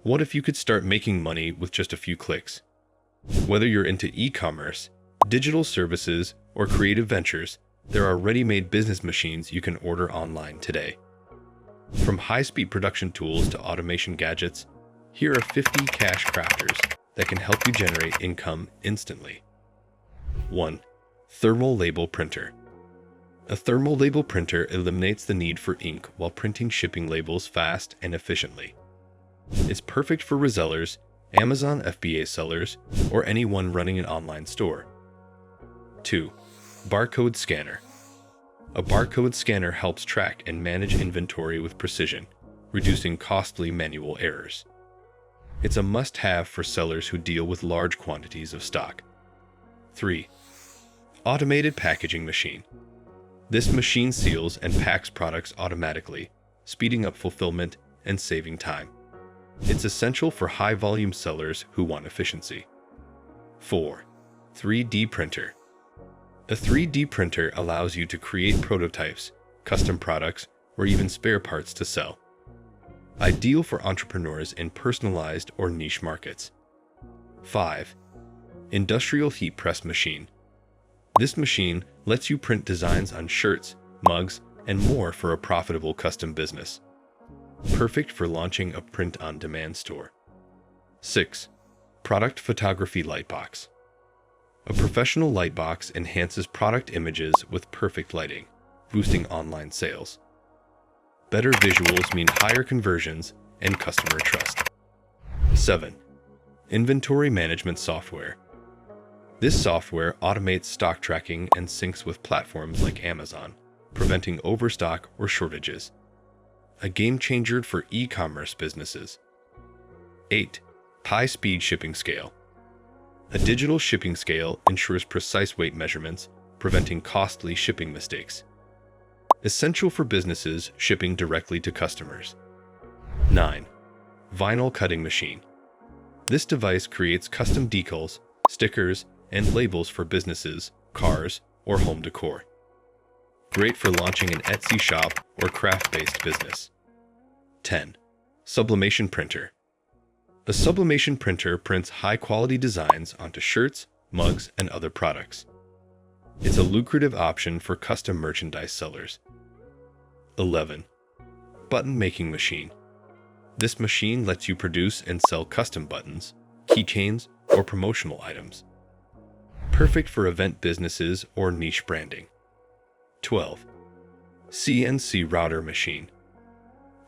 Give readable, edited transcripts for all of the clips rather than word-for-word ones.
What if you could start making money with just a few clicks? Whether you're into e-commerce, digital services, or creative ventures, there are ready-made business machines you can order online today. From high-speed production tools to automation gadgets, here are 50 cash crafters that can help you generate income instantly. 1. Thermal label printer. A thermal label printer eliminates the need for ink while printing shipping labels fast and efficiently. It's perfect for resellers, Amazon FBA sellers, or anyone running an online store. 2. Barcode scanner. A barcode scanner helps track and manage inventory with precision, reducing costly manual errors. It's a must-have for sellers who deal with large quantities of stock. 3. Automated packaging machine. This machine seals and packs products automatically, speeding up fulfillment and saving time. It's essential for high-volume sellers who want efficiency. 4. 3D printer. A 3D printer allows you to create prototypes, custom products, or even spare parts to sell. Ideal for entrepreneurs in personalized or niche markets. 5. Industrial heat press machine. This machine lets you print designs on shirts, mugs, and more for a profitable custom business. Perfect for launching a print-on-demand store. 6. Product photography lightbox. A professional lightbox enhances product images with perfect lighting, boosting online sales. Better visuals mean higher conversions and customer trust. 7. Inventory management software. This software automates stock tracking and syncs with platforms like Amazon, preventing overstock or shortages. A game changer for e-commerce businesses. 8. High-speed shipping scale. A digital shipping scale ensures precise weight measurements, preventing costly shipping mistakes. Essential for businesses shipping directly to customers. 9. Vinyl cutting machine. This device creates custom decals, stickers, and labels for businesses, cars, or home decor. Great for launching an Etsy shop or craft-based business. 10. Sublimation printer. A sublimation printer prints high-quality designs onto shirts, mugs, and other products. It's a lucrative option for custom merchandise sellers. 11. Button making machine. This machine lets you produce and sell custom buttons, keychains, or promotional items. Perfect for event businesses or niche branding. 12. CNC router machine.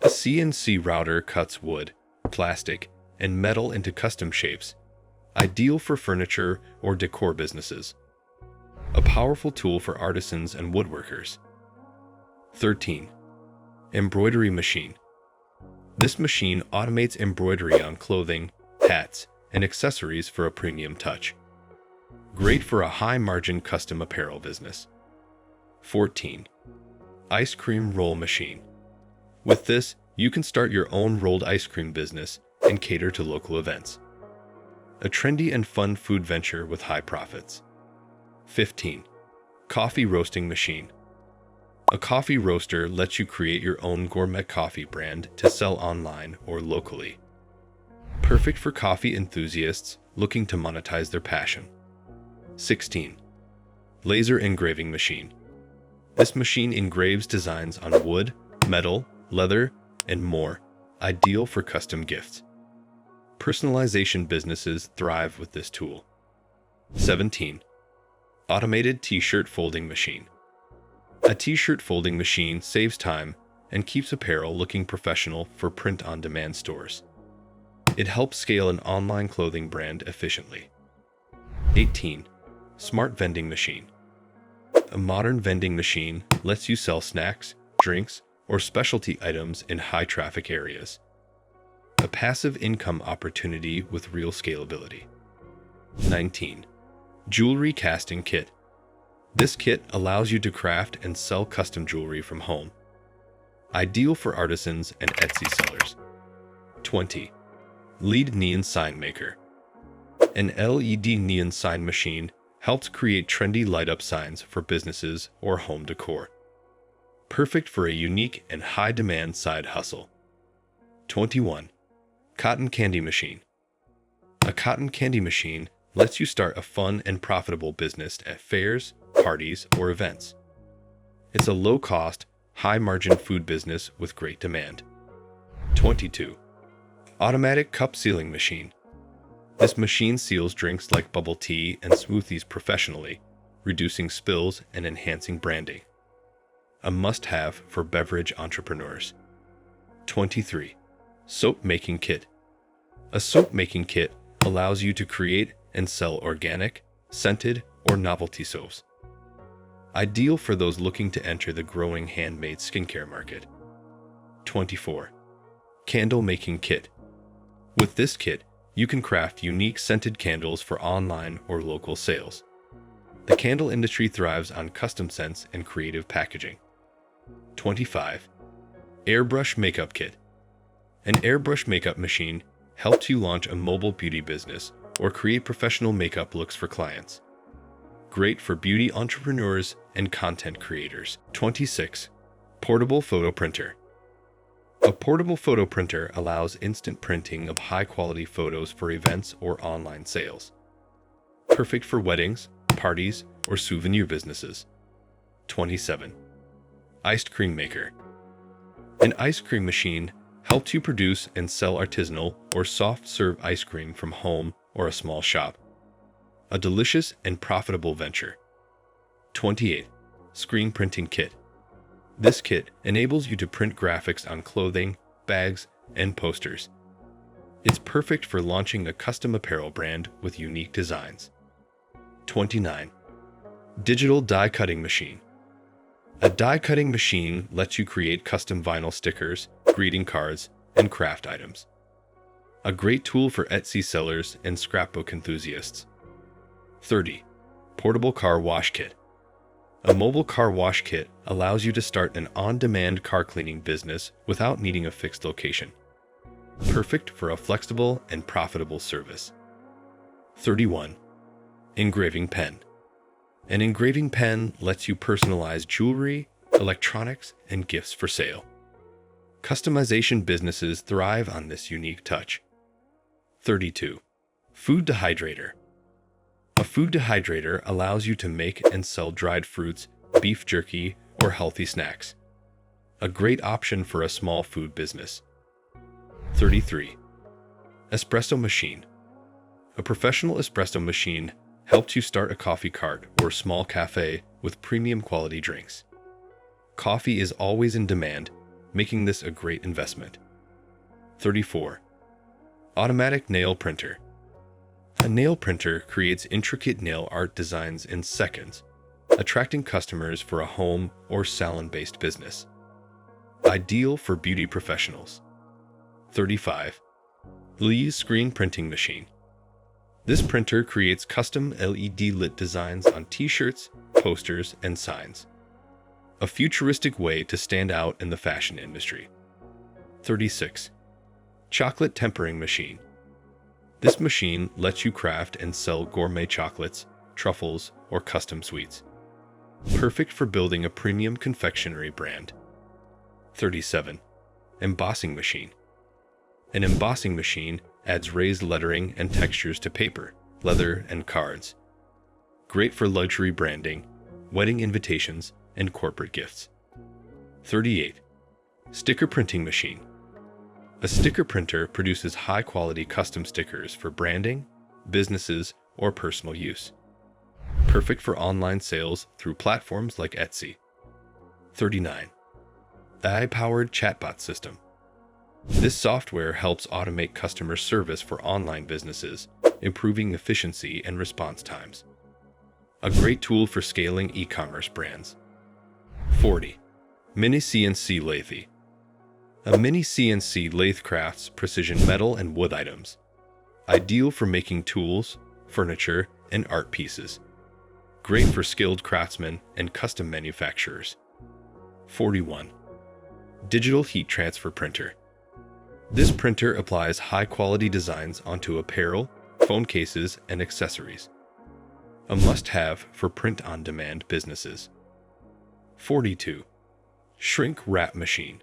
A CNC router cuts wood, plastic, and metal into custom shapes, ideal for furniture or decor businesses. A powerful tool for artisans and woodworkers. 13. Embroidery machine. This machine automates embroidery on clothing, hats, and accessories for a premium touch. Great for a high-margin custom apparel business. 14. Ice cream roll machine. With this, you can start your own rolled ice cream business and cater to local events. A trendy and fun food venture with high profits. 15. Coffee roasting machine. A coffee roaster lets you create your own gourmet coffee brand to sell online or locally. Perfect for coffee enthusiasts looking to monetize their passion. 16. Laser engraving machine. This machine engraves designs on wood, metal, leather, and more, ideal for custom gifts. Personalization businesses thrive with this tool. 17. Automated t-shirt folding machine. A t-shirt folding machine saves time and keeps apparel looking professional for print-on-demand stores. It helps scale an online clothing brand efficiently. 18. Smart vending machine. A modern vending machine lets you sell snacks, drinks, or specialty items in high-traffic areas. A passive income opportunity with real scalability. 19. Jewelry casting kit. This kit allows you to craft and sell custom jewelry from home. Ideal for artisans and Etsy sellers. 20. LED neon sign maker. An LED neon sign machine helps create trendy light-up signs for businesses or home decor. Perfect for a unique and high-demand side hustle. 21. Cotton candy machine. A cotton candy machine lets you start a fun and profitable business at fairs, parties, or events. It's a low-cost, high-margin food business with great demand. 22. Automatic cup sealing machine. This machine seals drinks like bubble tea and smoothies professionally, reducing spills and enhancing branding. A must-have for beverage entrepreneurs. 23. Soap making kit. A soap making kit allows you to create and sell organic, scented, or novelty soaps. Ideal for those looking to enter the growing handmade skincare market. 24. Candle making kit. With this kit, you can craft unique scented candles for online or local sales. The candle industry thrives on custom scents and creative packaging. 25. Airbrush makeup kit. An airbrush makeup machine helps you launch a mobile beauty business or create professional makeup looks for clients. Great for beauty entrepreneurs and content creators. 26. Portable photo printer. A portable photo printer allows instant printing of high-quality photos for events or online sales. Perfect for weddings, parties, or souvenir businesses. 27. Ice cream maker. An ice cream machine helps you produce and sell artisanal or soft-serve ice cream from home or a small shop. A delicious and profitable venture. 28. Screen printing kit. This kit enables you to print graphics on clothing, bags, and posters. It's perfect for launching a custom apparel brand with unique designs. 29. Digital die cutting machine. A die cutting machine lets you create custom vinyl stickers, greeting cards, and craft items. A great tool for Etsy sellers and scrapbook enthusiasts. 30. Portable car wash kit. A mobile car wash kit allows you to start an on-demand car cleaning business without needing a fixed location. Perfect for a flexible and profitable service. 31. Engraving pen. An engraving pen lets you personalize jewelry, electronics, and gifts for sale. Customization businesses thrive on this unique touch. 32. Food dehydrator. A food dehydrator allows you to make and sell dried fruits, beef jerky, or healthy snacks. A great option for a small food business. 33. Espresso machine. A professional espresso machine helps you start a coffee cart or small cafe with premium quality drinks. Coffee is always in demand, making this a great investment. 34. Automatic nail printer. A nail printer creates intricate nail art designs in seconds, attracting customers for a home or salon-based business. Ideal for beauty professionals. 35. Lee's screen printing machine. This printer creates custom LED lit designs on t-shirts, posters, and signs. A futuristic way to stand out in the fashion industry. 36. Chocolate tempering machine. This machine lets you craft and sell gourmet chocolates, truffles, or custom sweets. Perfect for building a premium confectionery brand. 37. Embossing machine. An embossing machine adds raised lettering and textures to paper, leather, and cards. Great for luxury branding, wedding invitations, and corporate gifts. 38. Sticker printing machine. A sticker printer produces high-quality custom stickers for branding, businesses, or personal use. Perfect for online sales through platforms like Etsy. 39. AI-powered chatbot system. This software helps automate customer service for online businesses, improving efficiency and response times. A great tool for scaling e-commerce brands. 40. Mini CNC lathe. A mini CNC lathe crafts precision metal and wood items. Ideal for making tools, furniture, and art pieces. Great for skilled craftsmen and custom manufacturers. 41. Digital heat transfer printer. This printer applies high-quality designs onto apparel, phone cases, and accessories. A must-have for print-on-demand businesses. 42. Shrink wrap machine.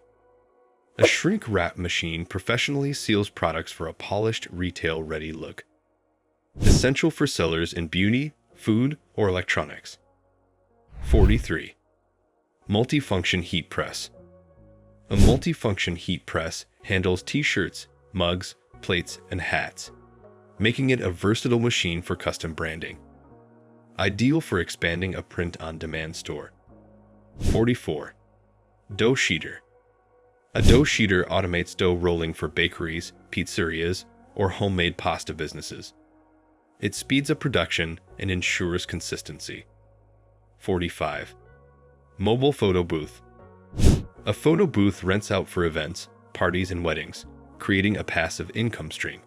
A shrink wrap machine professionally seals products for a polished, retail-ready look. Essential for sellers in beauty, food, or electronics. 43. Multifunction heat press. A multifunction heat press handles t-shirts, mugs, plates, and hats, making it a versatile machine for custom branding. Ideal for expanding a print-on-demand store. 44. Dough sheeter. A dough sheeter automates dough rolling for bakeries, pizzerias, or homemade pasta businesses. It speeds up production and ensures consistency. 45. Mobile photo booth. A photo booth rents out for events, parties, and weddings, creating a passive income stream.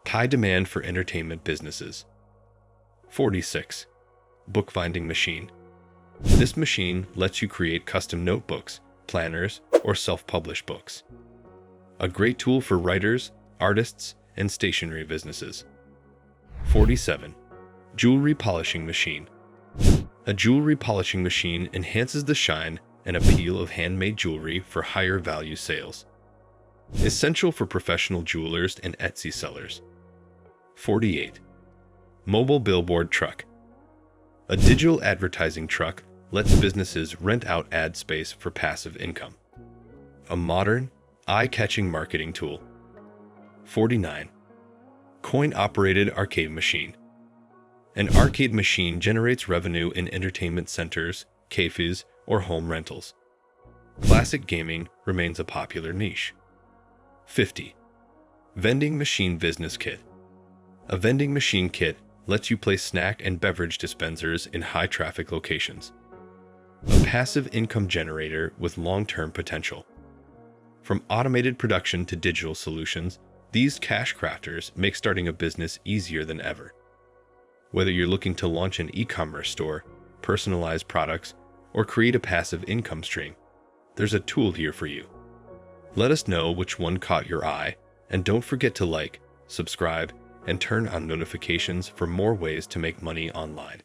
High demand for entertainment businesses. 46. Bookbinding machine. This machine lets you create custom notebooks, planners, or self-publish books. A great tool for writers, artists, and stationery businesses. 47. Jewelry polishing machine. A jewelry polishing machine enhances the shine and appeal of handmade jewelry for higher value sales. Essential for professional jewelers and Etsy sellers. 48. Mobile billboard truck. A digital advertising truck lets businesses rent out ad space for passive income. A modern, eye-catching marketing tool. 49. Coin-operated arcade machine. An arcade machine generates revenue in entertainment centers, cafes, or home rentals. Classic gaming remains a popular niche. 50. Vending machine business kit. A vending machine kit lets you place snack and beverage dispensers in high-traffic locations. A passive income generator with long-term potential. From automated production to digital solutions, these cash crafters make starting a business easier than ever. Whether you're looking to launch an e-commerce store, personalize products, or create a passive income stream, there's a tool here for you. Let us know which one caught your eye, and don't forget to like, subscribe, and turn on notifications for more ways to make money online.